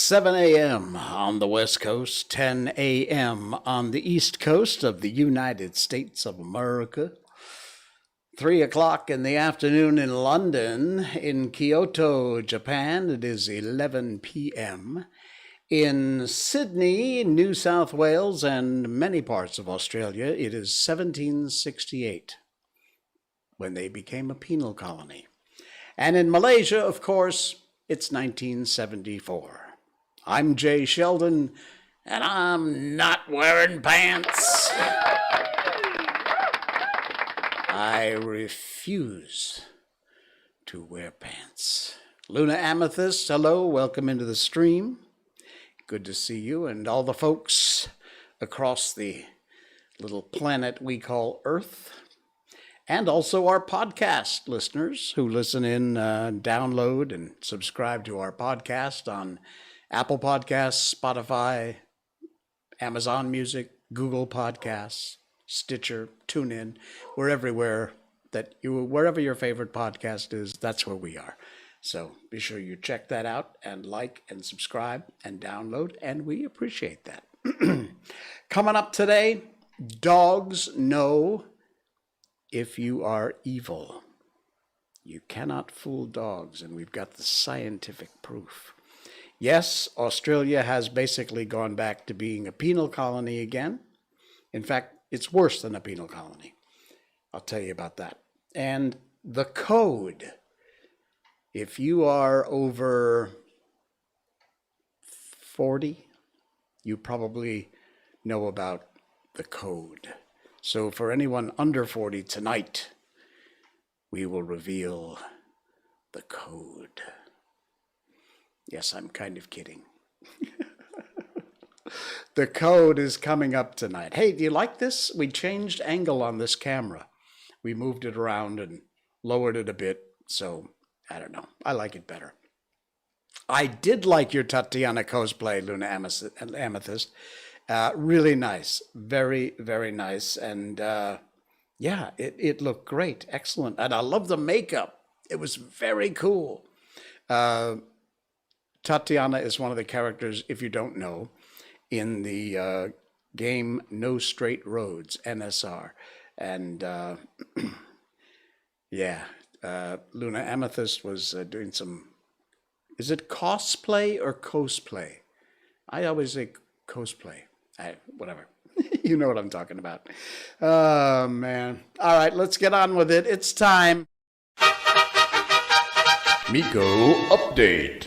7 a.m. on the West Coast, 10 a.m. on the East Coast of the United States of America. 3 o'clock in the afternoon in London. In Kyoto, Japan, it is 11 p.m. In Sydney, New South Wales, and many parts of Australia, it is 1768, when they became a penal colony. And in Malaysia, of course, it's 1974. I'm Jay Sheldon, and I'm not wearing pants. I refuse to wear pants. Luna Amethyst, hello, welcome into the stream. Good to see you and all the folks across the little planet we call Earth. And also our podcast listeners who listen in, download, and subscribe to our podcast on Apple Podcasts, Spotify, Amazon Music, Google Podcasts, Stitcher, TuneIn. We're everywhere wherever your favorite podcast is, that's where we are. So be sure you check that out and like and subscribe and download, and we appreciate that. Coming up today, dogs know if you are evil. You cannot fool dogs, and we've got the scientific proof. Yes, Australia has basically gone back to being a penal colony again. In fact, it's worse than a penal colony. I'll tell you about that. And the code. If you are over 40, you probably know about the code. So for anyone under 40 tonight, we will reveal the code. Yes, I'm kind of kidding. The code is coming up tonight. Hey, do you like this? We changed angle on this camera. We moved it around and lowered it a bit. So, I don't know. I like it better. I did like your Tatiana cosplay, Luna Amethyst. Really nice. Very, very nice. And yeah, it looked great. Excellent. And I love the makeup. It was very cool. Tatiana is one of the characters, if you don't know, in the game No Straight Roads, NSR. And yeah, Luna Amethyst was doing some, is it cosplay or cosplay? I always say cosplay. Whatever. You know what I'm talking about. Oh, man. All right, let's get on with it. It's time. Miko Update.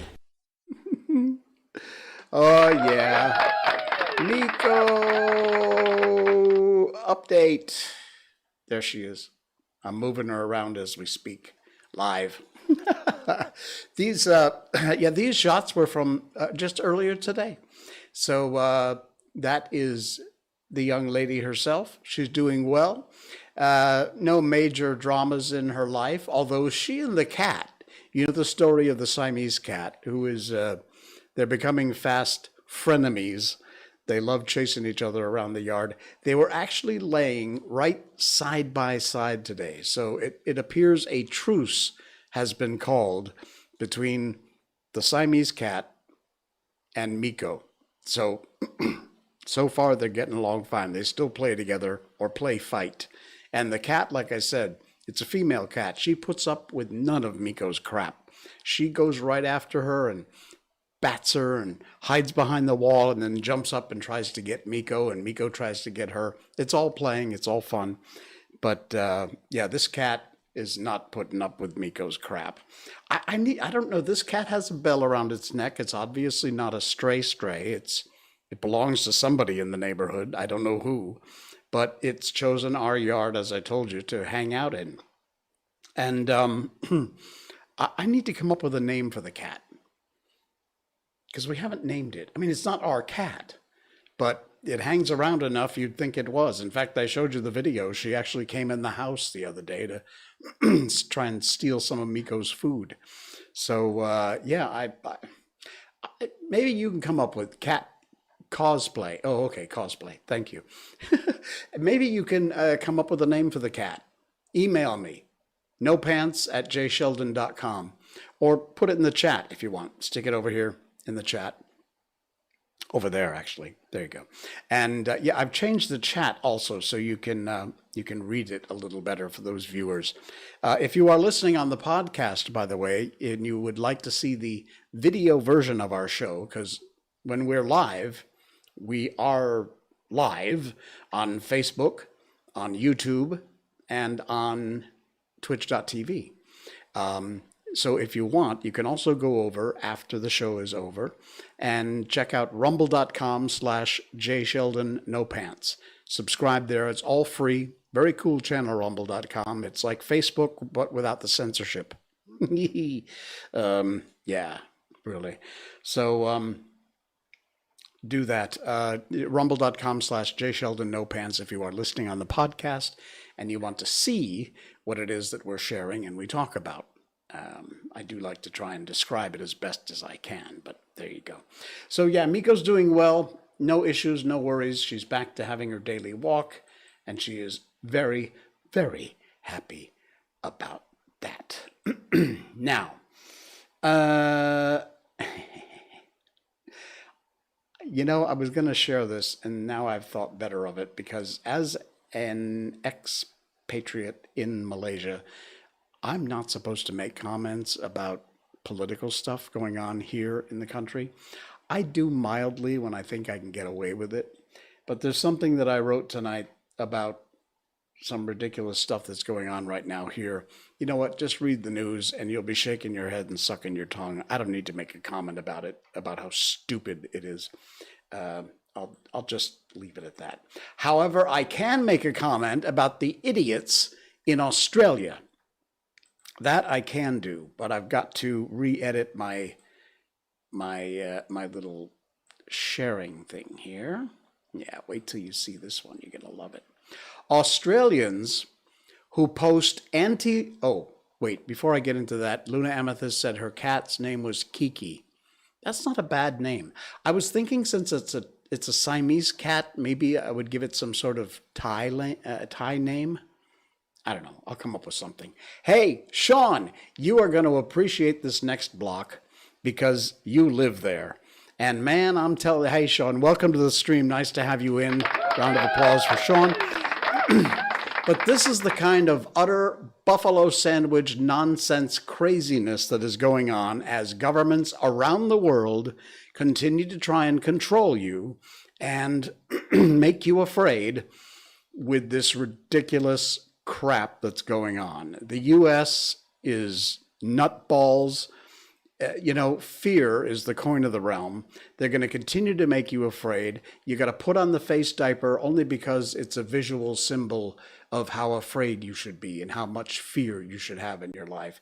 Oh, yeah. Miko Update. There she is. I'm moving her around as we speak, live. These shots were from just earlier today. So that is the young lady herself. She's doing well. No major dramas in her life, although she and the cat, you know the story of the Siamese cat, who is, they're becoming fast frenemies. They love chasing each other around the yard. They were actually laying right side by side today. So it appears a truce has been called between the Siamese cat and Miko. So, so far they're getting along fine. They still play together or play fight. And the cat, like I said, it's a female cat. She puts up with none of Miko's crap. She goes right after her and bats her and hides behind the wall and then jumps up and tries to get Miko, and Miko tries to get her. It's all playing. It's all fun. But yeah, this cat is not putting up with Miko's crap. I don't know. This cat has a bell around its neck. It's obviously not a stray. It belongs to somebody in the neighborhood. I don't know who, but it's chosen our yard, as I told you, to hang out in. And I need to come up with a name for the cat, because we haven't named it. I mean, it's not our cat, but it hangs around enough you'd think it was. In fact, I showed you the video. She actually came in the house the other day to try and steal some of Miko's food. So yeah, maybe you can come up with cat cosplay. Oh, okay, cosplay. Thank you. Maybe you can come up with a name for the cat. Email me, nopants@jsheldon.com, or put it in the chat if you want. Stick it over here in the chat. Over there, actually. There you go. And yeah, I've changed the chat also so you can read it a little better for those viewers. If you are listening on the podcast, by the way, and you would like to see the video version of our show, because when we're live, we are live on Facebook, on YouTube, and on twitch.tv. So if you want, you can also go over after the show is over and check out rumble.com/jsheldonnopants. Subscribe there. It's all free. Very cool channel, rumble.com. It's like Facebook, but without the censorship. Yeah, really. So do that. Rumble.com/jsheldonnopants if you are listening on the podcast and you want to see what it is that we're sharing and we talk about. I do like to try and describe it as best as I can, but there you go. So yeah, Miko's doing well. No issues, no worries. She's back to having her daily walk, and she is very, very happy about that. Now, you know, I was going to share this, and now I've thought better of it, because as an expatriate in Malaysia, I'm not supposed to make comments about political stuff going on here in the country. I do mildly when I think I can get away with it. But there's something that I wrote tonight about some ridiculous stuff that's going on right now here. You know what? Just read the news and you'll be shaking your head and sucking your tongue. I don't need to make a comment about it, about how stupid it is. I'll just leave it at that. However, I can make a comment about the idiots in Australia. That I can do, but I've got to re-edit my little sharing thing here. Yeah, wait till you see this one. You're gonna love it. Australians who post oh, wait, before I get into that, Luna Amethyst said her cat's name was Kiki. That's not a bad name. I was thinking, since it's a Siamese cat, maybe I would give it some sort of Thai name. I don't know. I'll come up with something. Hey, Sean, you are going to appreciate this next block because you live there. And man, I'm telling you, hey, Sean, welcome to the stream. Nice to have you in. Round of applause for Sean. But this is the kind of utter buffalo sandwich nonsense craziness that is going on as governments around the world continue to try and control you and make you afraid with this ridiculous crap that's going on. The U.S. is nutballs. You know, fear is the coin of the realm. They're going to continue to make you afraid. You got to put on the face diaper only because it's a visual symbol of how afraid you should be and how much fear you should have in your life.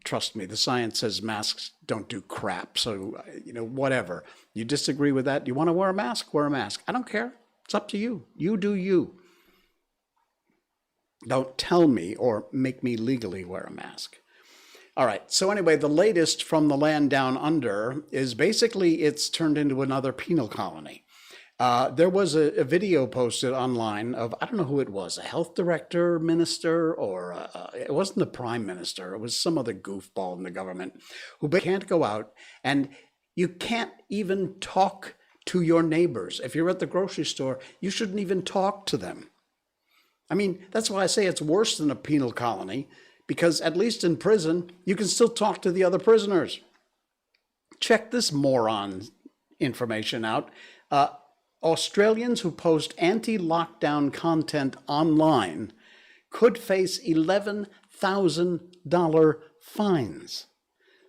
Trust me, the science says masks don't do crap. So, you know, whatever. You disagree with that? You want to wear a mask? Wear a mask. I don't care. It's up to you. You do you. Don't tell me or make me legally wear a mask. All right. So anyway, the latest from the land down under is basically it's turned into another penal colony. There was a video posted online of, I don't know who it was, a health director, minister, or it wasn't the prime minister. It was some other goofball in the government who can't go out, and you can't even talk to your neighbors. If you're at the grocery store, you shouldn't even talk to them. I mean, that's why I say it's worse than a penal colony, because at least in prison, you can still talk to the other prisoners. Check this moron information out. Australians who post anti-lockdown content online could face $11,000 fines.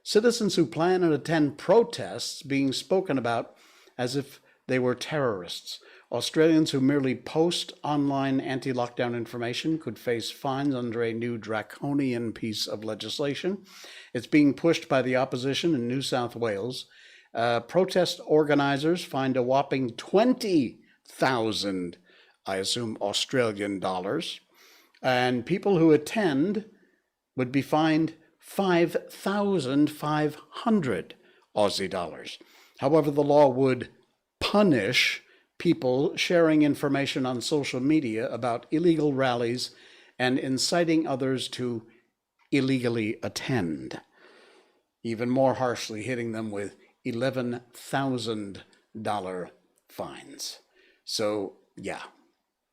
Citizens who plan and attend protests being spoken about as if they were terrorists. Australians who merely post online anti-lockdown information could face fines under a new draconian piece of legislation. It's being pushed by the opposition in New South Wales. Protest organizers fined a whopping 20,000, I assume, Australian dollars. And people who attend would be fined 5,500 Aussie dollars. However, the law would punish people sharing information on social media about illegal rallies and inciting others to illegally attend, even more harshly hitting them with $11,000 fines. So, yeah,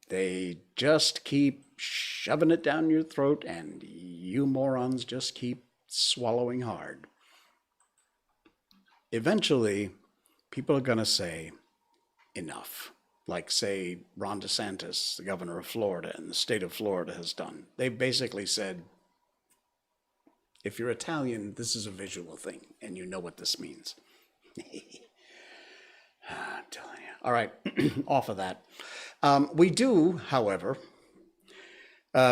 they just keep shoving it down your throat, and you morons just keep swallowing hard. Eventually, people are going to say, enough. Like, say, Ron DeSantis, the governor of Florida, and the state of Florida has done. They basically said, if you're Italian, this is a visual thing, and you know what this means. I'm telling you. All right, off of that. We do, however,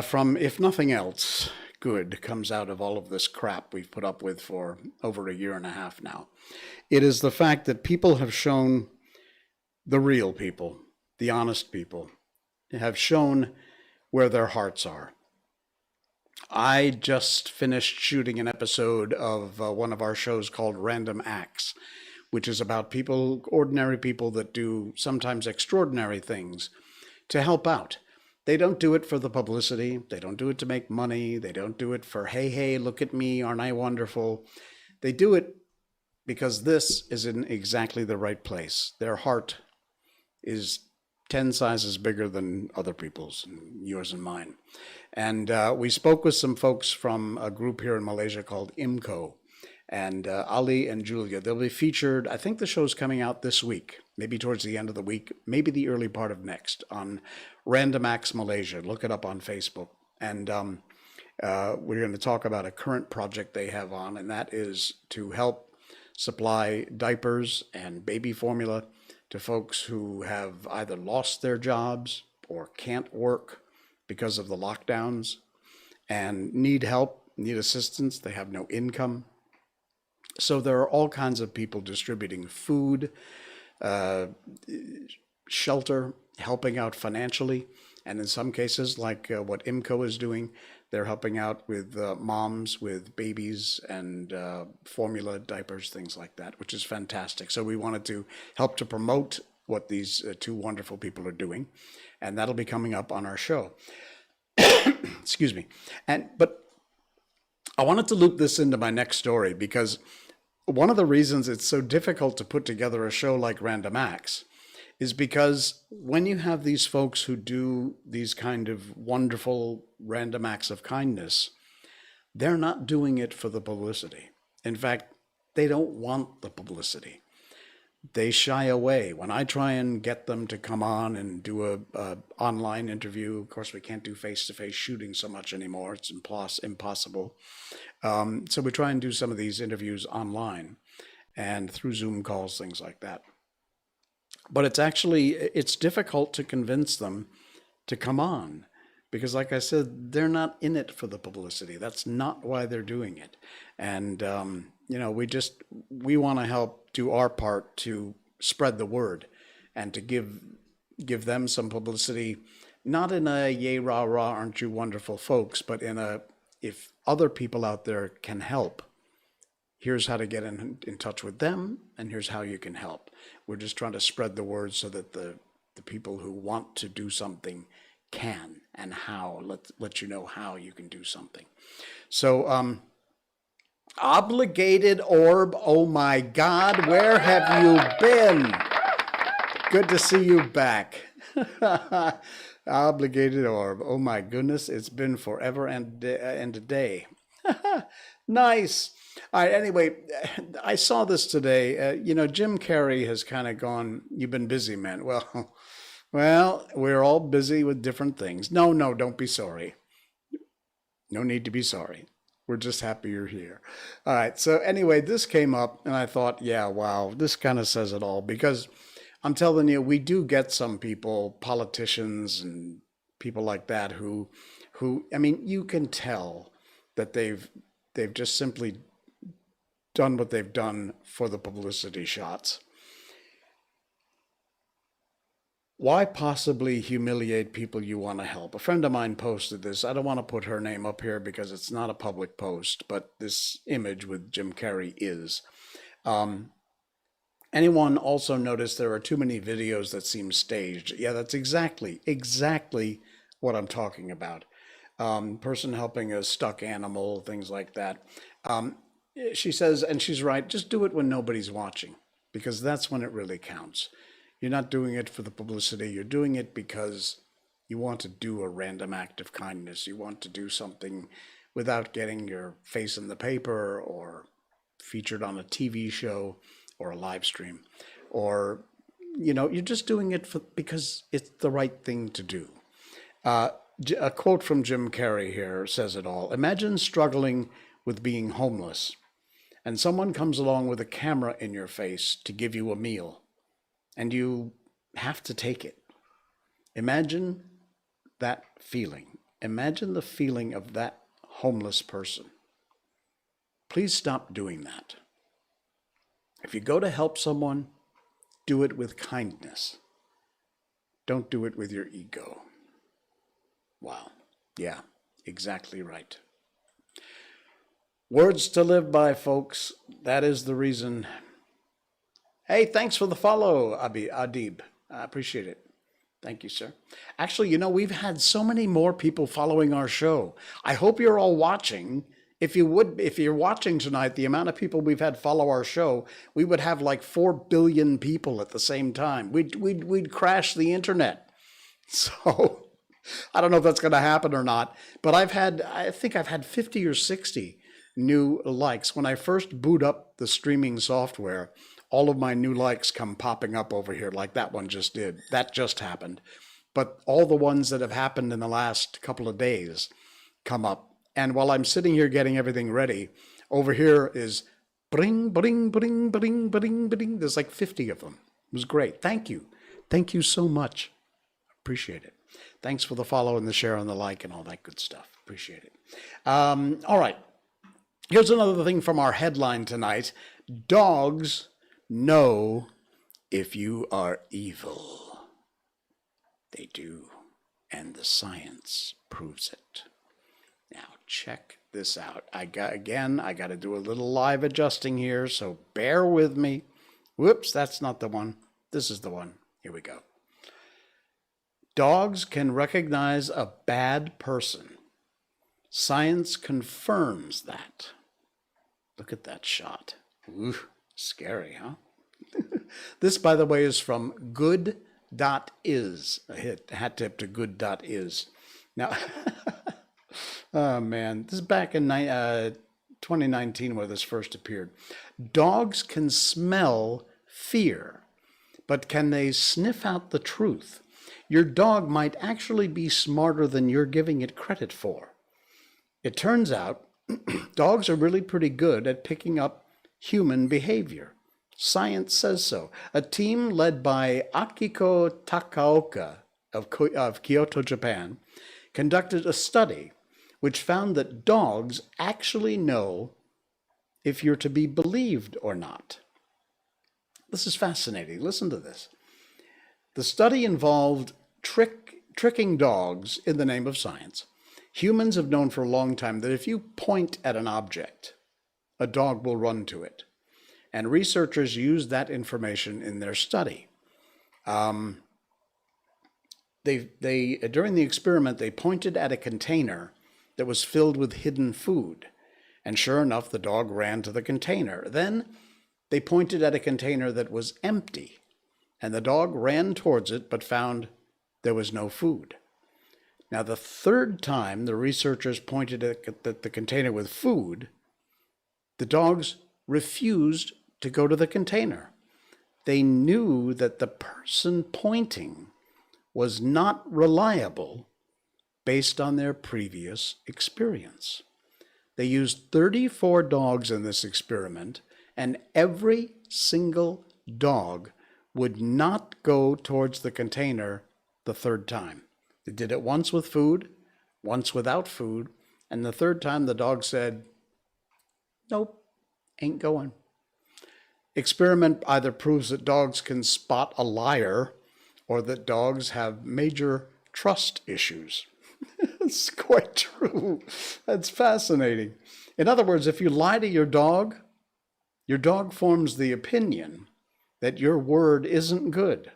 from, if nothing else, good comes out of all of this crap we've put up with for over a year and a half now. It is the fact that people have shown, the real people, the honest people, have shown where their hearts are. I just finished shooting an episode of one of our shows called Random Acts, which is about people, ordinary people that do sometimes extraordinary things to help out. They don't do it for the publicity. They don't do it to make money. They don't do it for, hey, hey, look at me, aren't I wonderful? They do it because this is in exactly the right place. Their heart is 10 sizes bigger than other people's, yours and mine. And we spoke with some folks from a group here in Malaysia called Miko, and Ali and Julia. They'll be featured, I think the show's coming out this week, maybe towards the end of the week, maybe the early part of next, on Random Acts Malaysia. Look it up on Facebook. And we're going to talk about a current project they have on, and that is to help supply diapers and baby formula to folks who have either lost their jobs or can't work because of the lockdowns and need help, need assistance. They have no income. So there are all kinds of people distributing food, shelter, helping out financially. And in some cases, like what IMCO is doing, they're helping out with moms with babies and formula, diapers, things like that, which is fantastic. So we wanted to help to promote what these two wonderful people are doing. And that'll be coming up on our show. Excuse me. But I wanted to loop this into my next story because one of the reasons it's so difficult to put together a show like Random Acts is because when you have these folks who do these kind of wonderful random acts of kindness, they're not doing it for the publicity. In fact, they don't want the publicity. They shy away. When I try and get them to come on and do a online interview, of course we can't do face-to-face shooting so much anymore. It's impossible. So we try and do some of these interviews online and through Zoom calls, things like that. But it's difficult to convince them to come on because, like I said, they're not in it for the publicity. That's not why they're doing it. And, we want to help do our part to spread the word and to give them some publicity, not in a yay, rah, rah, aren't you wonderful folks, but in a, if other people out there can help, here's how to get in touch with them, and here's how you can help. We're just trying to spread the word so that the people who want to do something can, and how, let you know how you can do something. So, Obligated Orb, oh my God, where have you been? Good to see you back. Obligated Orb, oh my goodness, it's been forever and a day. Nice. All right, anyway, I saw this today. Jim Carrey has kind of gone, you've been busy, man. Well, we're all busy with different things. No, don't be sorry. No need to be sorry. We're just happy you're here. All right, so anyway, this came up, and I thought, yeah, wow, this kind of says it all. Because I'm telling you, we do get some people, politicians and people like that, who I mean, you can tell that they've just simply done what they've done for the publicity shots. Why possibly humiliate people you want to help? A friend of mine posted this. I don't want to put her name up here because it's not a public post, but this image with Jim Carrey is. Anyone also notice there are too many videos that seem staged? Yeah, that's exactly what I'm talking about. Person helping a stuck animal, things like that. She says, and she's right, just do it when nobody's watching. because that's when it really counts. You're not doing it for the publicity. You're doing it because you want to do a random act of kindness. You want to do something without getting your face in the paper or featured on a TV show or a live stream. Or, you're just doing it because it's the right thing to do. A quote from Jim Carrey here says it all. Imagine struggling with being homeless, and someone comes along with a camera in your face to give you a meal, and you have to take it. Imagine that feeling. Imagine the feeling of that homeless person. Please stop doing that. If you go to help someone, do it with kindness. Don't do it with your ego. Wow. Yeah, exactly right. Words to live by, folks. That is the reason. Hey, thanks for the follow, Adib. I appreciate it. Thank you, sir. Actually, we've had so many more people following our show. I hope you're all watching. If you're watching tonight, the amount of people we've had follow our show, we would have like 4 billion people at the same time. We'd crash the internet. So I don't know if that's going to happen or not, but I think I've had 50 or 60 new likes. When I first boot up the streaming software, all of my new likes come popping up over here like that one just did. That just happened. But all the ones that have happened in the last couple of days come up. And while I'm sitting here getting everything ready, over here is bring, bring, bring, bring, bring, bring. There's like 50 of them. It was great. Thank you. Thank you so much. Appreciate it. Thanks for the follow and the share and the like and all that good stuff. Appreciate it. All right. Here's another thing from our headline tonight. Dogs know if you are evil. They do. And the science proves it. Now, check this out. I got to do a little live adjusting here, so bear with me. Whoops, that's not the one. This is the one. Here we go. Dogs can recognize a bad person. Science confirms that. Look at that shot. Ooh, scary, huh? This, by the way, is from good.is. A hat tip to good.is. Now, oh man, this is back in 2019 where this first appeared. Dogs can smell fear, but can they sniff out the truth? Your dog might actually be smarter than you're giving it credit for. It turns out dogs are really pretty good at picking up human behavior. Science says so. A team led by Akiko Takaoka of Kyoto, Japan, conducted a study which found that dogs actually know if you're to be believed or not. This is fascinating. Listen to this. The study involved tricking dogs in the name of science. Humans have known for a long time that if you point at an object, a dog will run to it. And researchers used that information in their study. During the experiment, they pointed at a container that was filled with hidden food. And sure enough, the dog ran to the container. Then they pointed at a container that was empty. And the dog ran towards it, but found there was no food. Now, the third time the researchers pointed at the container with food, the dogs refused to go to the container. They knew that the person pointing was not reliable based on their previous experience. They used 34 dogs in this experiment, and every single dog would not go towards the container the third time. They did it once with food, once without food, and the third time the dog said, nope, ain't going. Experiment either proves that dogs can spot a liar or that dogs have major trust issues. It's quite true. That's fascinating. In other words, if you lie to your dog forms the opinion that your word isn't good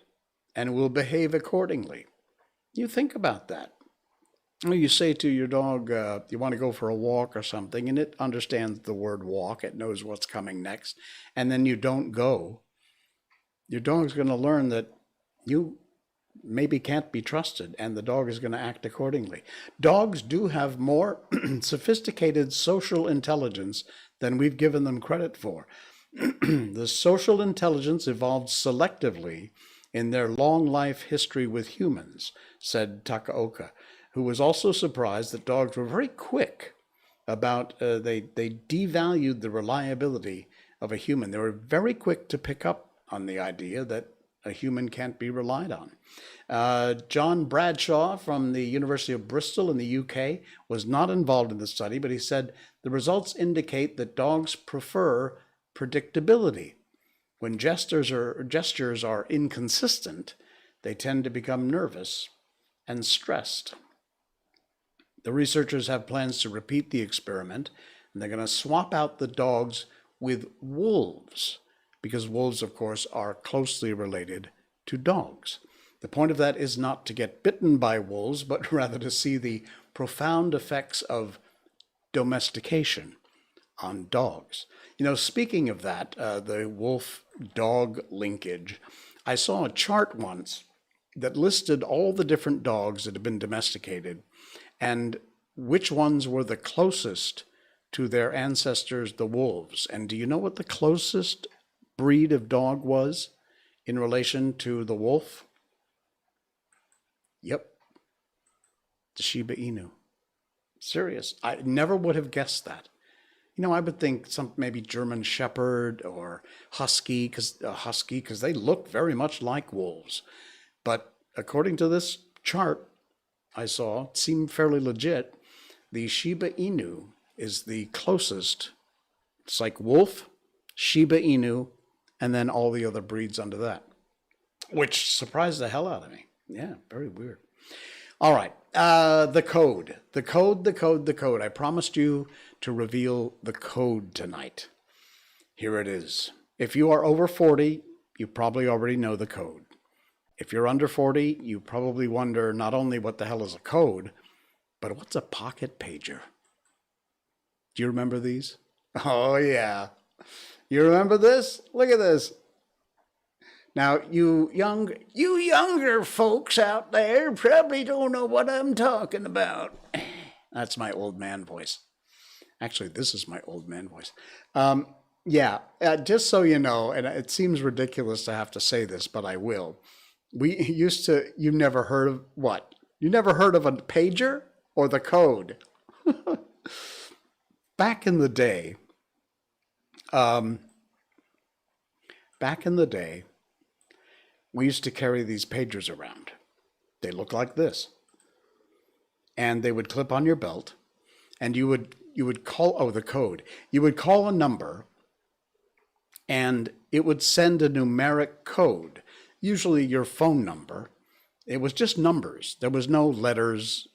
and will behave accordingly. You think about that. You say to your dog, you want to go for a walk or something, and it understands the word walk. It knows what's coming next. And then you don't go. your dog's going to learn that you maybe can't be trusted, and the dog is going to act accordingly. Dogs do have more sophisticated social intelligence than we've given them credit for. The social intelligence evolved selectively in their long life history with humans, said Takaoka, who was also surprised that dogs were very quick about, they devalued the reliability of a human. They were very quick to pick up on the idea that a human can't be relied on. John Bradshaw from the University of Bristol in the UK was not involved in the study, but he said the results indicate that dogs prefer predictability. When gestures are inconsistent, they tend to become nervous and stressed. The researchers have plans to repeat the experiment, and they're going to swap out the dogs with wolves, because wolves, of course, are closely related to dogs. The point of that is not to get bitten by wolves, but rather to see the profound effects of domestication on dogs. You know, speaking of that, the wolf-dog linkage, I saw a chart once that listed all the different dogs that have been domesticated and which ones were the closest to their ancestors, the wolves. And do you know what the closest breed of dog was in relation to the wolf? Yep, the Shiba Inu. Serious. I never would have guessed that. You know, I would think some maybe German Shepherd or Husky, because they look very much like wolves. But according to this chart I saw, it seemed fairly legit. The Shiba Inu is the closest. It's like wolf, Shiba Inu, and then all the other breeds under that, which surprised the hell out of me. Yeah, very weird. All right, the code. I promised you to reveal the code tonight. Here it is. If you are over 40, you probably already know the code. If you're under 40, you probably wonder not only what the hell is a code, but what's a pocket pager? Do you remember these? Oh, yeah. You remember this? Look at this. Now, you younger folks out there probably don't know what I'm talking about. That's my old man voice. Actually, this is my old man voice. Just so you know, and it seems ridiculous to have to say this, but I will. You never heard of what? You never heard of a pager or the code? Back in the day, we used to carry these pagers around. They look like this. And they would clip on your belt, and you would call, the code. You would call a number, and it would send a numeric code, usually your phone number. It was just numbers. There was no letters,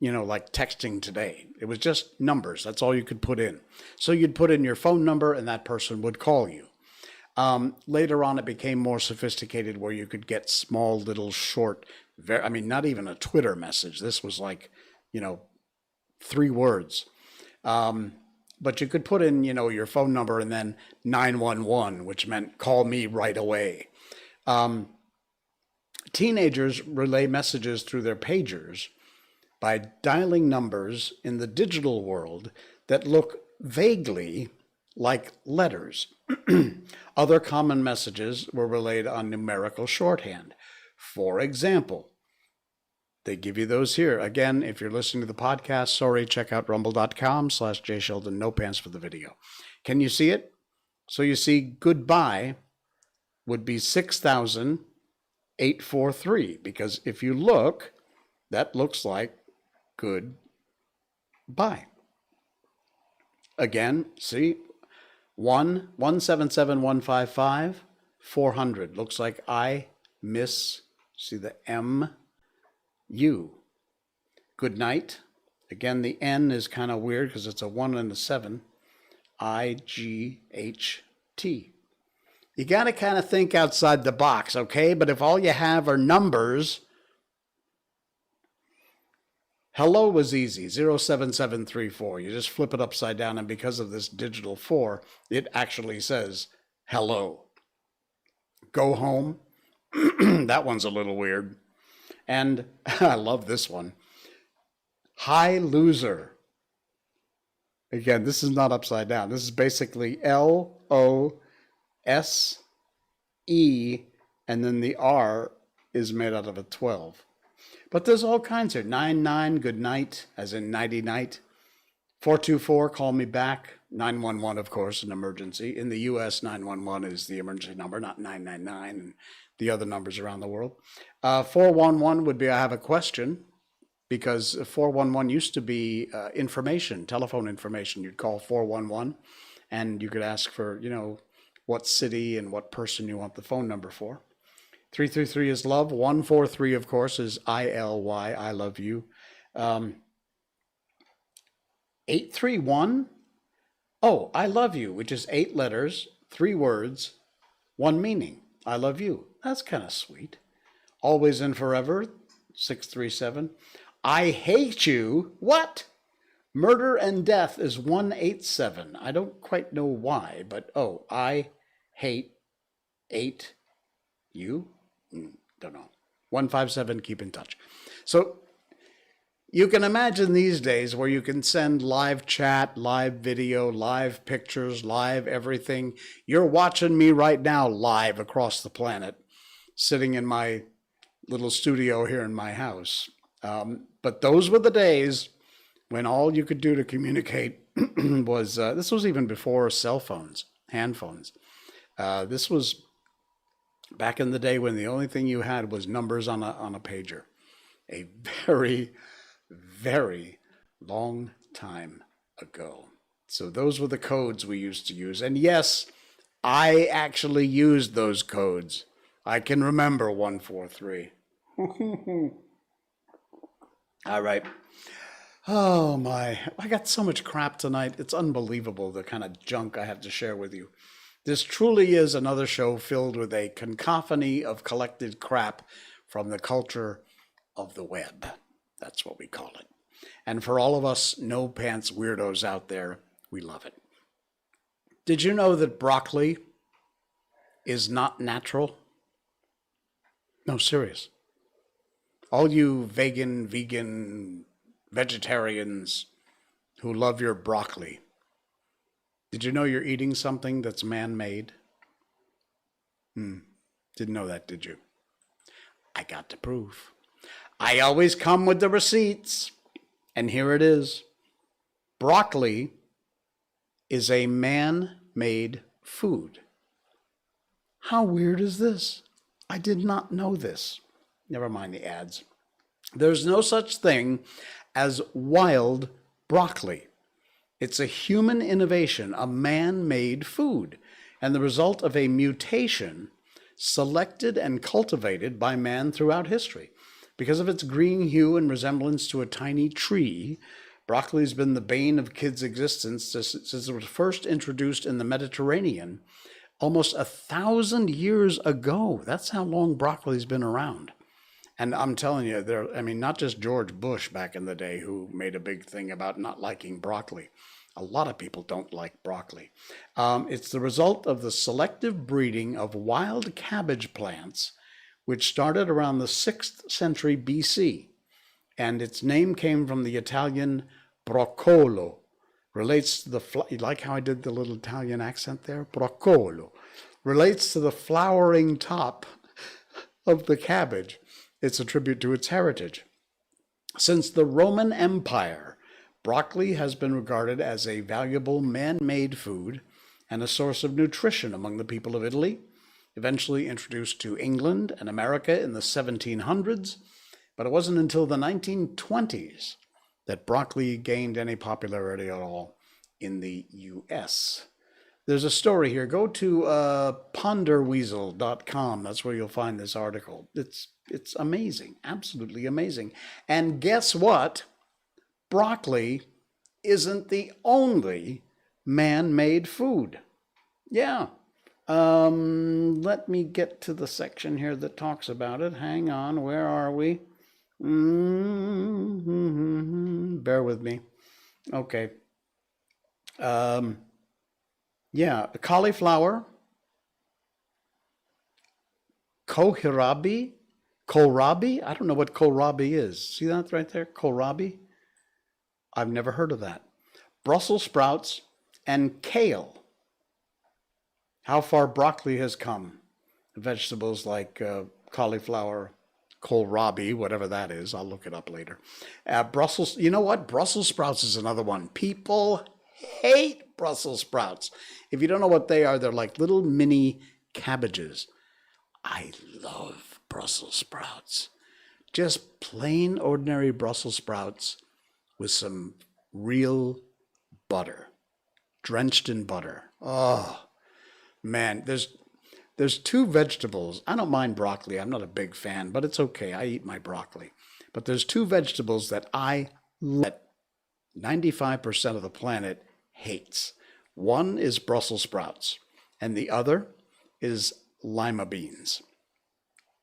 like texting today. It was just numbers. That's all you could put in. So you'd put in your phone number, and that person would call you. Later on, it became more sophisticated where you could get small little short, not even a Twitter message. This was like, 3 words. But you could put in, your phone number and then 911, which meant call me right away. Teenagers relay messages through their pagers by dialing numbers in the digital world that look vaguely like letters. Other common messages were relayed on numerical shorthand. For example, they give you those here. Again, if you're listening to the podcast, sorry, check out rumble.com/jsheldon, no pants for the video. Can you see it? So you see goodbye would be 6,843, because if you look, that looks like goodbye. Again, see, 177155, 400. Looks like I miss, see the M, U. Good night. Again, the N is kind of weird because it's a 1 and a 7. IGHT. You got to kind of think outside the box, okay? But if all you have are numbers, hello was easy, 07734. You just flip it upside down, and because of this digital 4, it actually says hello. go home. That one's a little weird. And I love this one. High loser. Again, this is not upside down. This is basically LOSE, and then the R is made out of a 12. But there's all kinds here. 99, good night, as in nighty night. 424, call me back. 911, of course, an emergency. In the U.S., 911 is the emergency number, not 999 and the other numbers around the world. 411 would be, I have a question, because 411 used to be information, telephone information. You'd call 411 and you could ask for, what city and what person you want the phone number for. 333 is love. 143, of course, is ILY, I love you. 831, oh, I love you, which is 8 letters, 3 words, 1 meaning. I love you. That's kind of sweet. Always and forever, 637. I hate you. What? Murder and death is 187. I don't quite know why, but I hate you. Don't know. 157, keep in touch. So you can imagine these days where you can send live chat, live video, live pictures, live everything. You're watching me right now live across the planet, sitting in my little studio here in my house. But those were the days when all you could do to communicate was, this was even before cell phones, hand phones. This was back in the day when the only thing you had was numbers on a pager. A very, very long time ago. So those were the codes we used to use. And yes, I actually used those codes. I can remember 143. All right. Oh my, I got so much crap tonight. It's unbelievable the kind of junk I have to share with you. This truly is another show filled with a cacophony of collected crap from the culture of the web. That's what we call it. And for all of us no pants weirdos out there, we love it. Did you know that broccoli is not natural? No, serious. All you vegan, vegetarians who love your broccoli, did you know you're eating something that's man-made? Didn't know that, did you? I got the proof. I always come with the receipts. And here it is. Broccoli is a man-made food. How weird is this? I did not know this. Never mind the ads. There's no such thing as wild broccoli. It's a human innovation, a man-made food, and the result of a mutation selected and cultivated by man throughout history. Because of its green hue and resemblance to a tiny tree, broccoli's been the bane of kids' existence since it was first introduced in the Mediterranean almost 1,000 years ago. That's how long broccoli's been around. And I'm telling you, not just George Bush back in the day who made a big thing about not liking broccoli. A lot of people don't like broccoli. It's the result of the selective breeding of wild cabbage plants, which started around the 6th century BC. And its name came from the Italian broccolo. Relates to you like how I did the little Italian accent there? Broccolo. Relates to the flowering top of the cabbage. It's a tribute to its heritage. Since the Roman Empire, broccoli has been regarded as a valuable man-made food and a source of nutrition among the people of Italy, eventually introduced to England and America in the 1700s, but it wasn't until the 1920s that broccoli gained any popularity at all in the U.S. There's a story here. Go to ponderweasel.com. That's where you'll find this article. It's amazing, absolutely amazing. And guess what? Broccoli isn't the only man-made food. Yeah. Let me get to the section here that talks about it. Hang on, where are we? Bear with me. Okay. Yeah, cauliflower, kohlrabi. Kohlrabi? I don't know what kohlrabi is. See that right there? Kohlrabi? I've never heard of that. Brussels sprouts and kale. How far broccoli has come. Vegetables like cauliflower, kohlrabi, whatever that is. I'll look it up later. Brussels, you know what? Brussels sprouts is another one. People hate Brussels sprouts. If you don't know what they are, they're like little mini cabbages. I love Brussels sprouts. Just plain ordinary Brussels sprouts with some real butter, drenched in butter. Oh, man, there's two vegetables. I don't mind broccoli. I'm not a big fan, but it's okay. I eat my broccoli. But there's two vegetables that I love. 95% of the planet hates. One is Brussels sprouts, and the other is lima beans.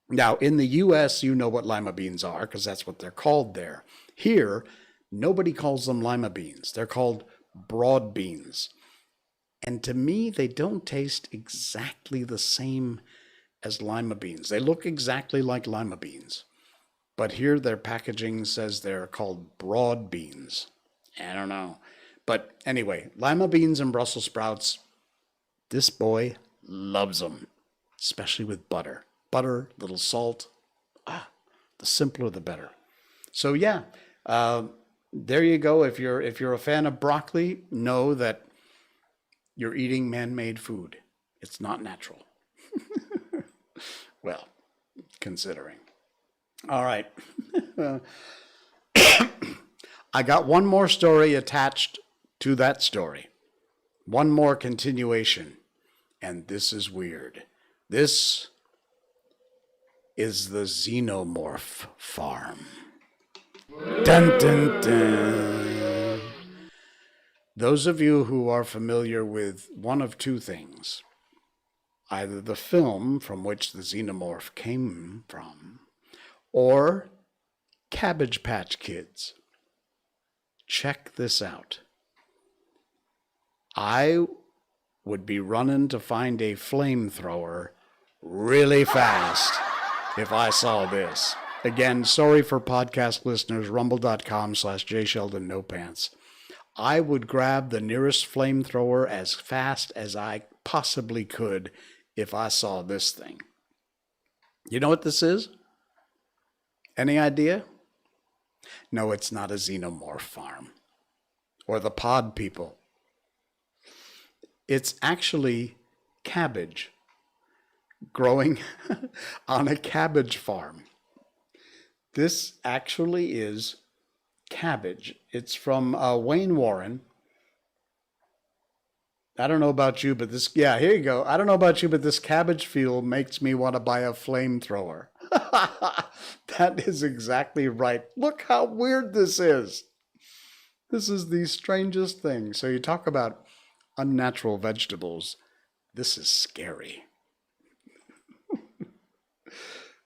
Now, in the U.S., you know what lima beans are because that's what they're called there. Here, nobody calls them lima beans. They're called broad beans. And to me, they don't taste exactly the same as lima beans. They look exactly like lima beans. But here their packaging says they're called broad beans. I don't know. But anyway, lima beans and Brussels sprouts, this boy loves them, especially with butter. Butter, little salt. The simpler the better. So yeah, there you go. If you're a fan of broccoli, know that you're eating man-made food. It's not natural. Well, considering. All right. I got one more story attached to that story. One more continuation. And this is weird. This is the xenomorph farm. Dun, dun, dun. Those of you who are familiar with one of two things, either the film from which the xenomorph came from, or Cabbage Patch Kids. Check this out. I would be running to find a flamethrower really fast if I saw this. Again, sorry for podcast listeners, rumble.com/JSheldonNoPants. I would grab the nearest flamethrower as fast as I possibly could if I saw this thing. You know what this is? Any idea? No, it's not a xenomorph farm or the pod people. It's actually cabbage growing on a cabbage farm. This actually is cabbage. It's from Wayne Warren. I don't know about you, but this, yeah, here you go. I don't know about you, but this cabbage field makes me want to buy a flamethrower. That is exactly right. Look how weird this is. This is the strangest thing. So you talk about unnatural vegetables. This is scary.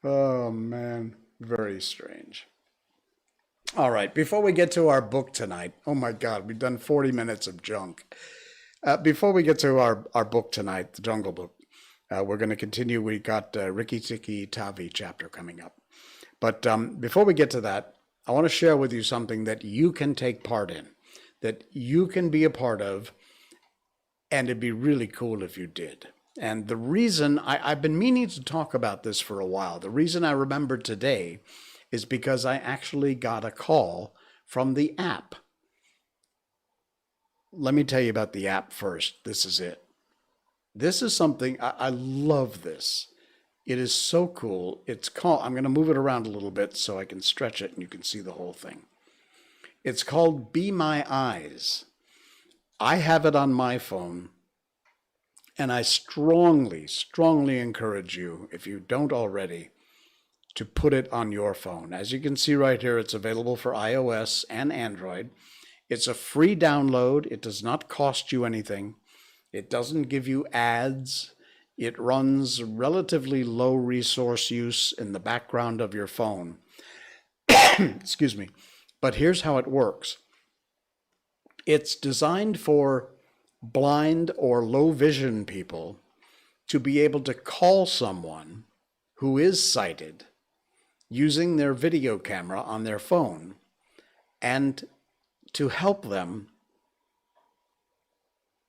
Oh, man. Very strange. All right. Before we get to our book tonight, oh my God, we've done 40 minutes of junk. Before we get to our book tonight, the Jungle Book, we're going to continue. We got Rikki Tikki Tavi chapter coming up. But before we get to that, I want to share with you something that you can take part in, that you can be a part of, and it'd be really cool if you did. And the reason, I've been meaning to talk about this for a while. The reason I remembered today is because I actually got a call from the app. Let me tell you about the app first. This is it. This is something, I love this. It is so cool. It's called, I'm going to move it around a little bit so I can stretch it and you can see the whole thing. It's called Be My Eyes. I have it on my phone, and I strongly, strongly encourage you, if you don't already, to put it on your phone. As you can see right here, it's available for iOS and Android. It's a free download. It does not cost you anything. It doesn't give you ads. It runs relatively low resource use in the background of your phone. Excuse me. But here's how it works. It's designed for blind or low vision people to be able to call someone who is sighted using their video camera on their phone and to help them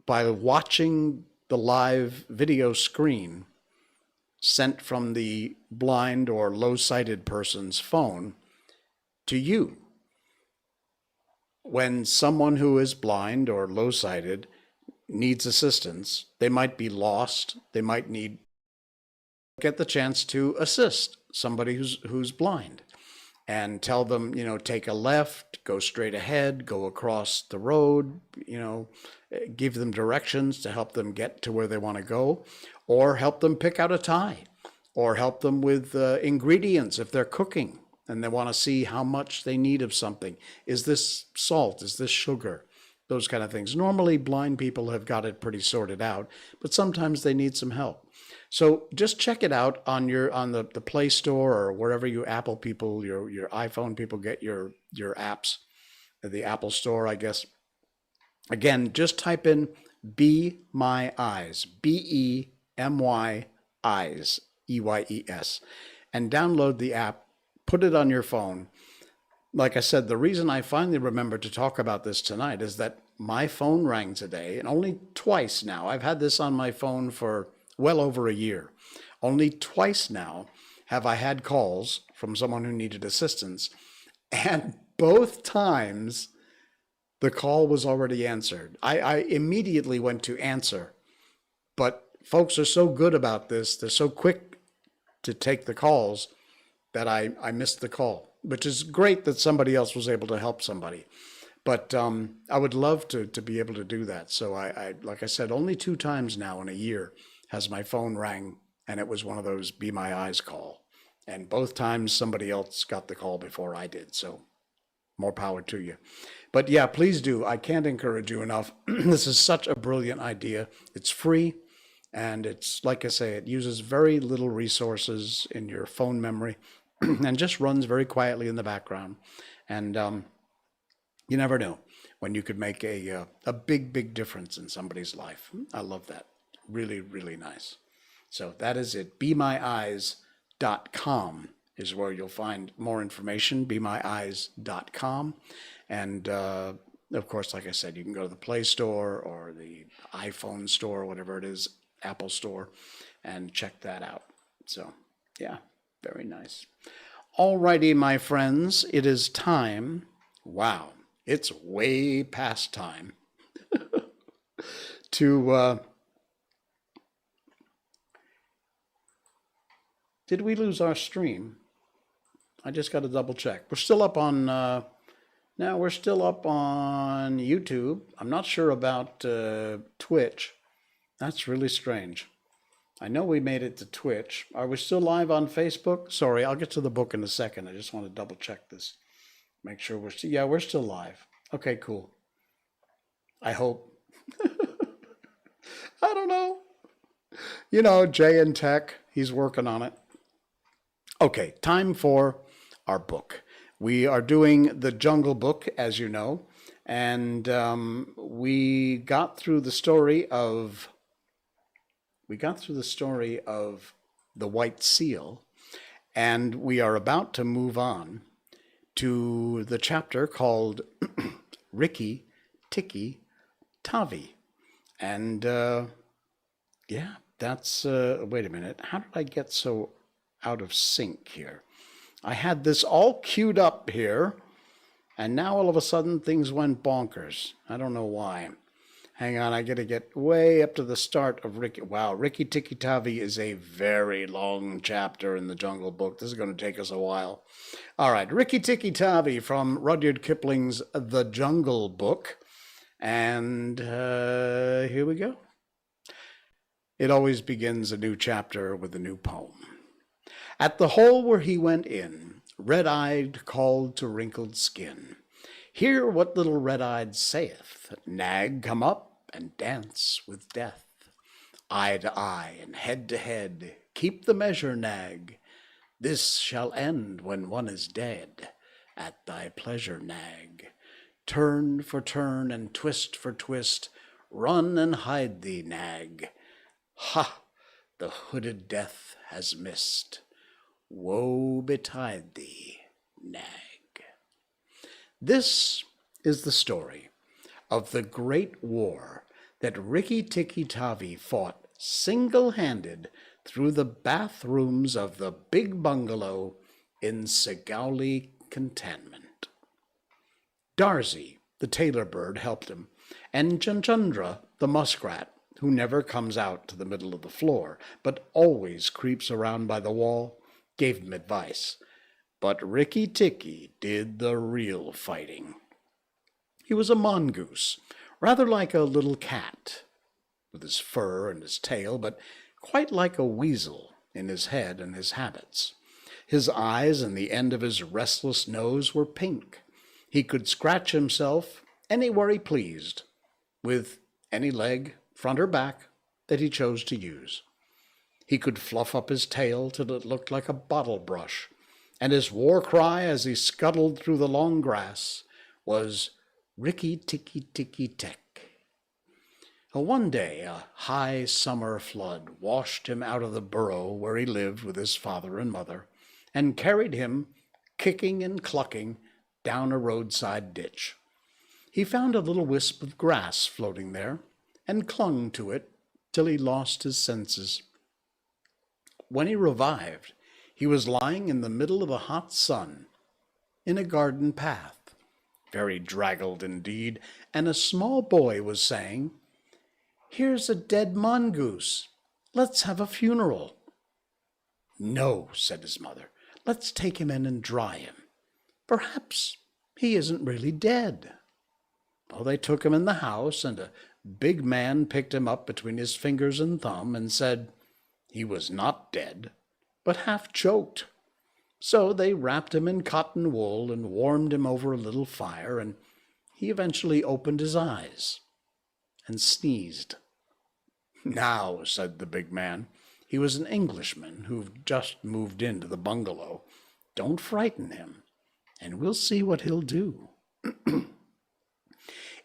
by watching the live video screen sent from the blind or low-sighted person's phone to you. When someone who is blind or low-sighted needs assistance, they might be lost, they might get the chance to assist somebody who's blind and tell them, take a left, go straight ahead, go across the road, give them directions to help them get to where they want to go, or help them pick out a tie, or help them with ingredients if they're cooking and they want to see how much they need of something. Is this salt? Is this sugar? Those kind of things. Normally, blind people have got it pretty sorted out, but sometimes they need some help. So just check it out on the Play Store or wherever you Apple people, your iPhone people get your apps, the Apple Store, I guess. Again, just type in Be My Eyes, BEMY Eyes, EYES, and download the app, put it on your phone. Like I said, the reason I finally remembered to talk about this tonight is that my phone rang today, and only twice now. I've had this on my phone for well over a year. Only twice now have I had calls from someone who needed assistance, and both times the call was already answered. I immediately went to answer, but folks are so good about this, they're so quick to take the calls that I missed the call, which is great that somebody else was able to help somebody. But I would love to be able to do that. So I like I said, only 2 times now in a year has my phone rang, and it was one of those Be My Eyes call. And both times somebody else got the call before I did. So more power to you. But yeah, please do. I can't encourage you enough. This is such a brilliant idea. It's free. And it's, like I say, it uses very little resources in your phone memory and just runs very quietly in the background. And you never know when you could make a big, big difference in somebody's life. I love that. Really, really nice. So that is it. BeMyEyes.com is where you'll find more information, BeMyEyes.com. And of course, like I said, you can go to the Play Store or the iPhone store, whatever it is, Apple Store, and check that out. So yeah, very nice. All righty, my friends, it is time. Wow, it's way past time to did we lose our stream? I just got to double check. We're still up on now we're still up on YouTube. I'm not sure about Twitch. That's really strange. I know we made it to Twitch. Are we still live on Facebook? Sorry, I'll get to the book in a second. I just want to double check this. Make sure we're still, yeah, we're still live. Okay, cool. I hope. I don't know. Jay in Tech, he's working on it. Okay, time for our book. We are doing the Jungle Book, as you know, and we got through the story of the White Seal, and we are about to move on to the chapter called Rikki Tikki Tavi. And yeah, that's, wait a minute, how did I get so out of sync here? I had this all queued up here, and now all of a sudden things went bonkers. I don't know why. Hang on, I got to get way up to the start of Rikki. Wow, Rikki Tikki Tavi is a very long chapter in the Jungle Book. This is going to take us a while. All right, Rikki Tikki Tavi from Rudyard Kipling's The Jungle Book. And here we go. It always begins a new chapter with a new poem. At the hole where he went in, red-eyed called to wrinkled skin. Hear what little red-eyed saith, nag, come up and dance with death. Eye to eye and head to head, keep the measure, nag. This shall end when one is dead. At thy pleasure, nag. Turn for turn and twist for twist, run and hide thee, nag. Ha! The hooded death has missed. Woe betide thee, nag. This is the story of the great war that Rikki Tikki Tavi fought single-handed through the bathrooms of the big bungalow in Sigauli Cantonment. Darzy, the tailor bird, helped him, and Chunchandra, the muskrat, who never comes out to the middle of the floor, but always creeps around by the wall, gave him advice. But Rikki Tikki did the real fighting. He was a mongoose, rather like a little cat, with his fur and his tail, but quite like a weasel in his head and his habits. His eyes and the end of his restless nose were pink. He could scratch himself anywhere he pleased, with any leg, front or back, that he chose to use. He could fluff up his tail till it looked like a bottle brush, and his war cry as he scuttled through the long grass was Rikki Tikki Tikki Tek. One day a high summer flood washed him out of the burrow where he lived with his father and mother, and carried him, kicking and clucking, down a roadside ditch. He found a little wisp of grass floating there, and clung to it till he lost his senses. When he revived, he was lying in the middle of the hot sun, in a garden path, very draggled indeed, and a small boy was saying, "Here's a dead mongoose. Let's have a funeral." "No," said his mother. "Let's take him in and dry him. Perhaps he isn't really dead." Well, they took him in the house, and a big man picked him up between his fingers and thumb and said he was not dead, but half choked. So they wrapped him in cotton wool and warmed him over a little fire, and he eventually opened his eyes and sneezed. "Now," said the big man, he was an Englishman who'd just moved into the bungalow, "don't frighten him, and we'll see what he'll do."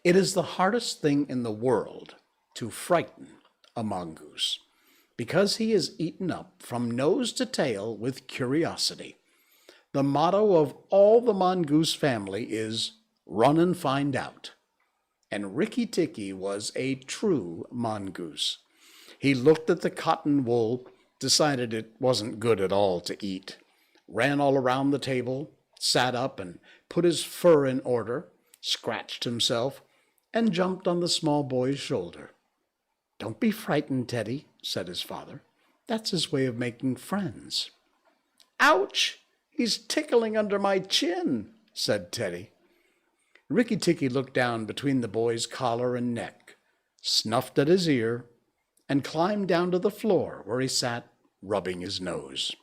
It is the hardest thing in the world to frighten a mongoose, because he is eaten up from nose to tail with curiosity. The motto of all the mongoose family is "Run and find out." And Rikki Tikki was a true mongoose. He looked at the cotton wool, decided it wasn't good at all to eat, ran all around the table, sat up and put his fur in order, scratched himself, and jumped on the small boy's shoulder. "Don't be frightened, Teddy," said his father. "That's his way of making friends." "Ouch! He's tickling under my chin," said Teddy. Rikki Tikki looked down between the boy's collar and neck, snuffed at his ear, and climbed down to the floor where he sat rubbing his nose.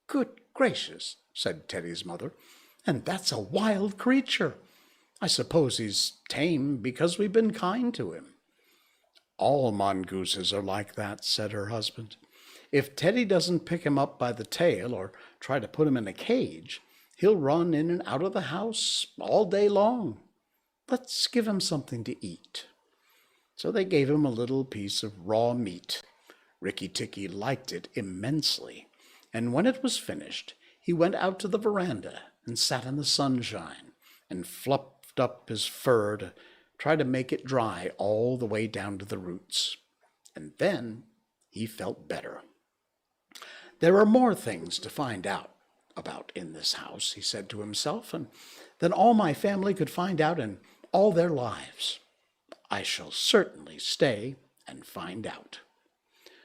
"Good gracious," said Teddy's mother, "and that's a wild creature. I suppose he's tame because we've been kind to him." "All mongooses are like that," said her husband. "If Teddy doesn't pick him up by the tail or try to put him in a cage, he'll run in and out of the house all day long. Let's give him something to eat." So they gave him a little piece of raw meat. Rikki Tikki liked it immensely, and when it was finished, he went out to the veranda and sat in the sunshine and fluffed up his fur to try to make it dry all the way down to the roots. And then he felt better. "There are more things to find out about in this house," he said to himself, "and than all my family could find out in all their lives. I shall certainly stay and find out."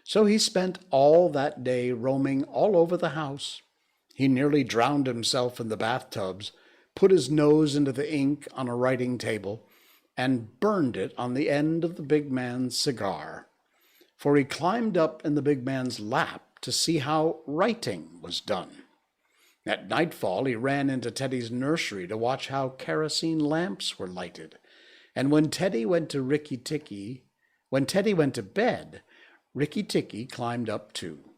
So he spent all that day roaming all over the house. He nearly drowned himself in the bathtubs, put his nose into the ink on a writing table, and burned it on the end of the big man's cigar. For he climbed up in the big man's lap to see how writing was done. At nightfall he ran into Teddy's nursery to watch how kerosene lamps were lighted. And when Teddy went to bed, Rikki Tikki climbed up too.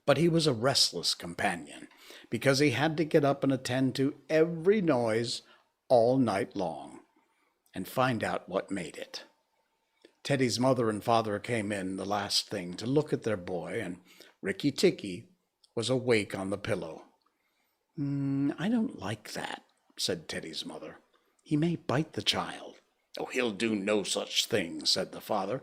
But he was a restless companion, because he had to get up and attend to every noise all night long, and find out what made it. Teddy's mother and father came in the last thing to look at their boy, and Rikki Tikki was awake on the pillow. I don't like that, said Teddy's mother. He may bite the child. Oh, he'll do no such thing, said the father.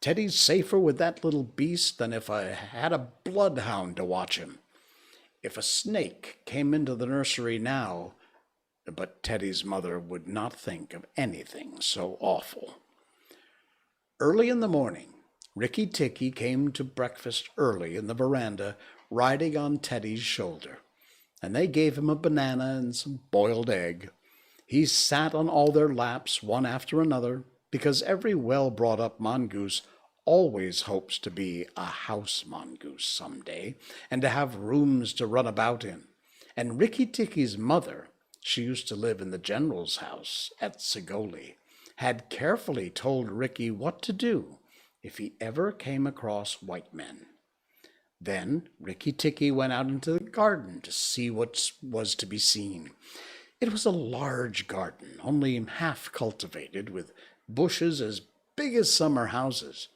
Teddy's safer with that little beast than if I had a bloodhound to watch him. If a snake came into the nursery now, but Teddy's mother would not think of anything so awful. Early in the morning, Rikki Tikki came to breakfast early in the veranda, riding on Teddy's shoulder, and they gave him a banana and some boiled egg. He sat on all their laps, one after another, because every well-brought-up mongoose always hopes to be a house mongoose some day, and to have rooms to run about in. And Rikki Tikki's mother, she used to live in the general's house at Sigoli, had carefully told Rikki what to do if he ever came across white men. Then Rikki Tikki went out into the garden to see what was to be seen. It was a large garden, only half cultivated, with bushes as big as summer houses,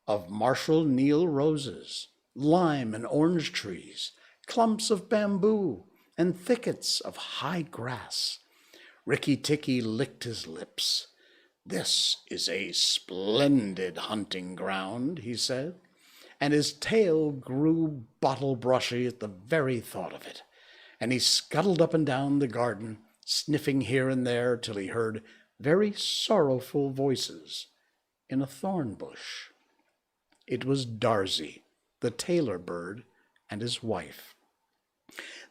of Marshall Neil roses, lime and orange trees, clumps of bamboo, and thickets of high grass. Rikki Tikki licked his lips. "This is a splendid hunting ground," he said, and his tail grew bottle-brushy at the very thought of it, and he scuttled up and down the garden, sniffing here and there till he heard very sorrowful voices in a thorn bush. It was Darzy, the tailor bird, and his wife.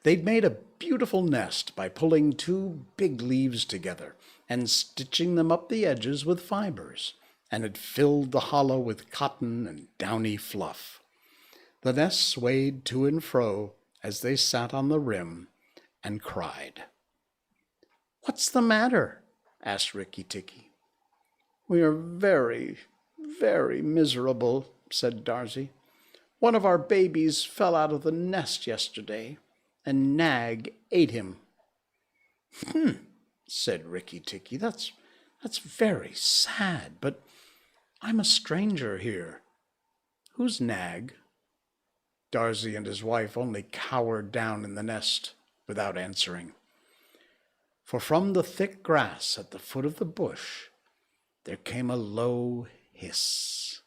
They'd made a beautiful nest by pulling two big leaves together and stitching them up the edges with fibers, and had filled the hollow with cotton and downy fluff. The nest swayed to and fro as they sat on the rim and cried. "What's the matter?" asked Rikki Tikki. "We are very, very miserable," said Darzy. "One of our babies fell out of the nest yesterday, and Nag ate him." Said Rikki Tikki. That's very sad, but I'm a stranger here. Who's Nag?" Darzy and his wife only cowered down in the nest without answering. For from the thick grass at the foot of the bush there came a low hiss,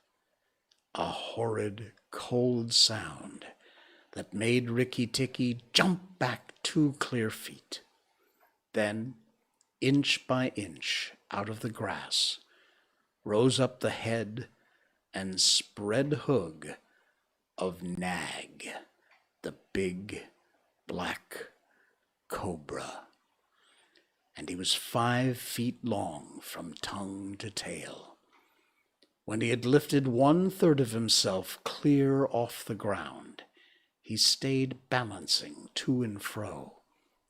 a horrid, cold sound that made Rikki Tikki jump back 2 clear feet. Then, inch by inch, out of the grass, rose up the head and spread hoof of Nag, the big black cobra. And he was 5 feet long from tongue to tail. When he had lifted 1/3 of himself clear off the ground, he stayed balancing to and fro,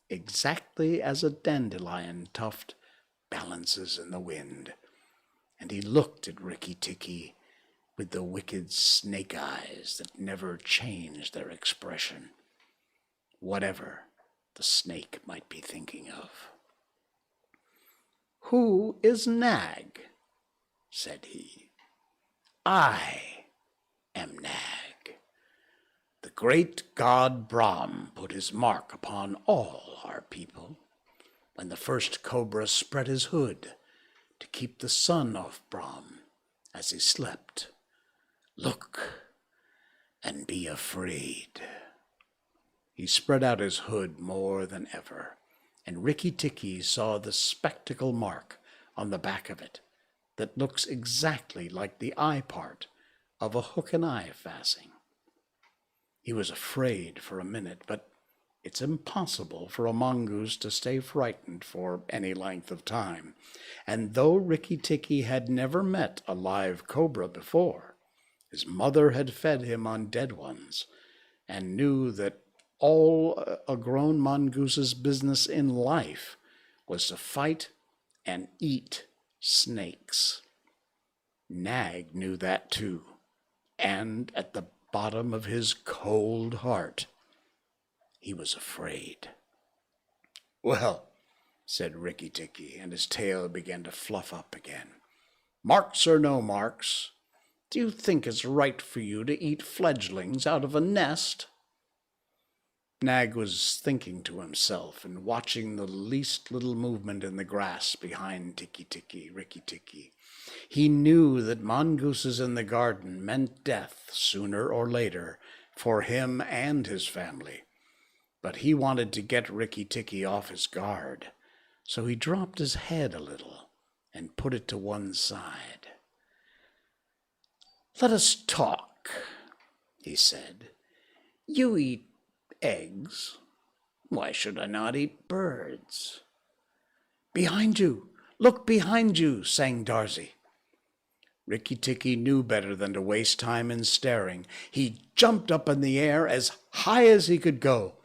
exactly as a dandelion tuft balances in the wind, and he looked at Rikki Tikki with the wicked snake eyes that never changed their expression, whatever the snake might be thinking of. "Who is Nag?" said he. "I am Nag. The great god Brahm put his mark upon all our people when the first cobra spread his hood to keep the sun off Brahm as he slept. Look and be afraid." He spread out his hood more than ever, and Rikki Tikki saw the spectacle mark on the back of it that looks exactly like the eye part of a hook and eye fastening. He was afraid for a minute, but it's impossible for a mongoose to stay frightened for any length of time, and though Rikki Tikki had never met a live cobra before, his mother had fed him on dead ones, and knew that all a grown mongoose's business in life was to fight and eat snakes. Nag knew that too, and at the bottom of his cold heart, he was afraid. "Well," said Rikki Tikki, and his tail began to fluff up again. "Marks or no marks, do you think it's right for you to eat fledglings out of a nest?" Nag was thinking to himself and watching the least little movement in the grass behind Rikki Tikki. He knew that mongooses in the garden meant death sooner or later for him and his family. But he wanted to get Rikki Tikki off his guard, so he dropped his head a little and put it to one side. "Let us talk," he said. "You eat eggs. Why should I not eat birds?" "Behind you! Look behind you!" sang Darzy. Rikki Tikki knew better than to waste time in staring. He jumped up in the air as high as he could go,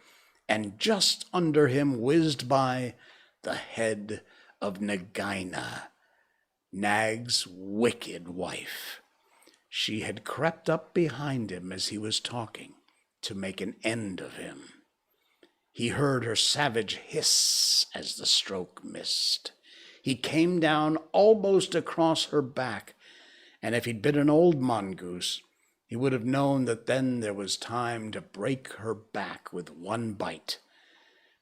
and just under him whizzed by the head of Nagaina, Nag's wicked wife. She had crept up behind him as he was talking to make an end of him. He heard her savage hiss as the stroke missed. He came down almost across her back, and if he'd been an old mongoose, he would have known that then there was time to break her back with one bite.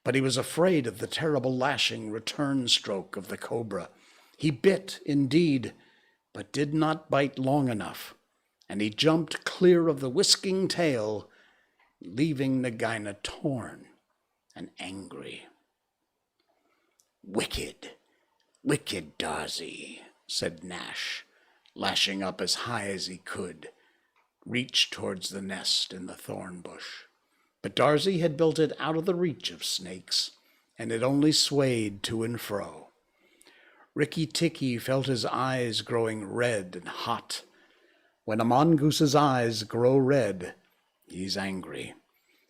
But he was afraid of the terrible lashing return stroke of the cobra. He bit, indeed, but did not bite long enough, and he jumped clear of the whisking tail, leaving Nagaina torn and angry. "Wicked, wicked Darzy," said Nash, lashing up as high as he could, reached towards the nest in the thorn bush. But Darzy had built it out of the reach of snakes, and it only swayed to and fro. Rikki Tikki felt his eyes growing red and hot. When a mongoose's eyes grow red, he's angry,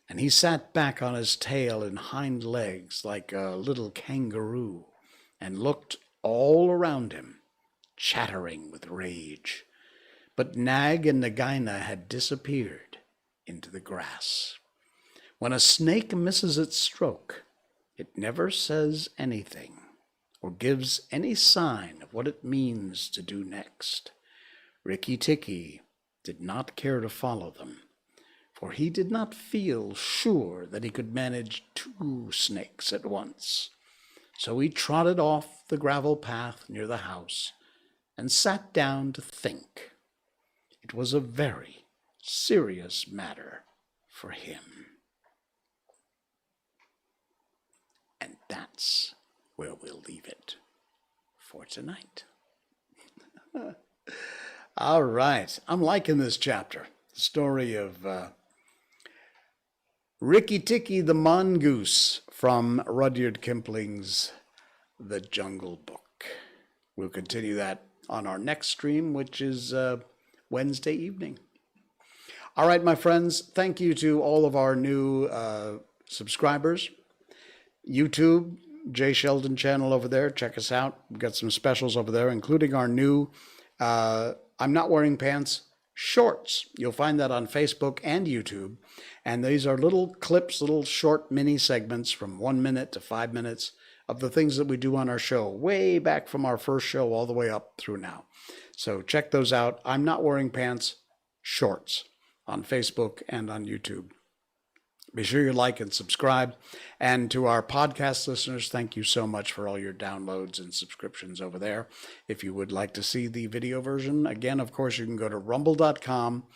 and he sat back on his tail and hind legs like a little kangaroo and looked all around him, chattering with rage. But Nag and Nagaina had disappeared into the grass. When a snake misses its stroke, it never says anything or gives any sign of what it means to do next. Rikki Tikki did not care to follow them, for he did not feel sure that he could manage 2 snakes at once. So he trotted off the gravel path near the house and sat down to think. It was a very serious matter for him. And that's where we'll leave it for tonight. All right. I'm liking this chapter. The story of Rikki Tikki the Mongoose from Rudyard Kipling's The Jungle Book. We'll continue that on our next stream, which is Wednesday evening. All right, my friends, thank you to all of our new subscribers. YouTube, J. Sheldon channel over there. Check us out. We've got some specials over there, including our new I'm Not Wearing Pants shorts. You'll find that on Facebook and YouTube. And these are little clips, little short mini segments from 1 minute to 5 minutes of the things that we do on our show, way back from our first show all the way up through now. So check those out. I'm Not Wearing Pants shorts on Facebook and on YouTube. Be sure you like and subscribe. And to our podcast listeners, thank you so much for all your downloads and subscriptions over there. If you would like to see the video version, again, of course, you can go to rumble.com,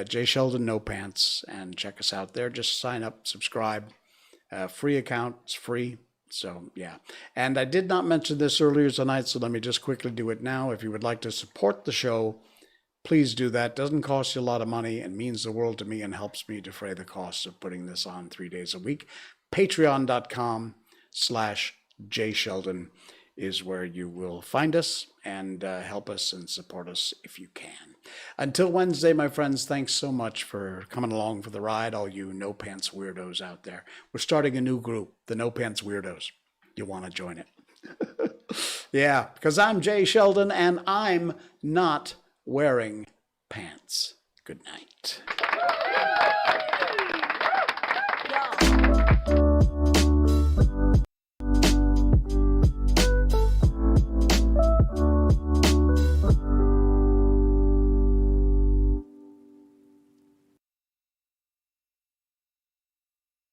J. Sheldon No Pants, and check us out there. Just sign up, subscribe. Free account, it's free. So, yeah. And I did not mention this earlier tonight, so let me just quickly do it now. If you would like to support the show, please do that. Doesn't cost you a lot of money and means the world to me and helps me defray the costs of putting this on 3 days a week. Patreon.com/JSheldon is where you will find us and help us and support us if you can. Until Wednesday, my friends, thanks so much for coming along for the ride, all you No Pants weirdos out there. We're starting a new group, the No Pants Weirdos. You want to join it. Yeah, because I'm Jay Sheldon and I'm not wearing pants. Good night.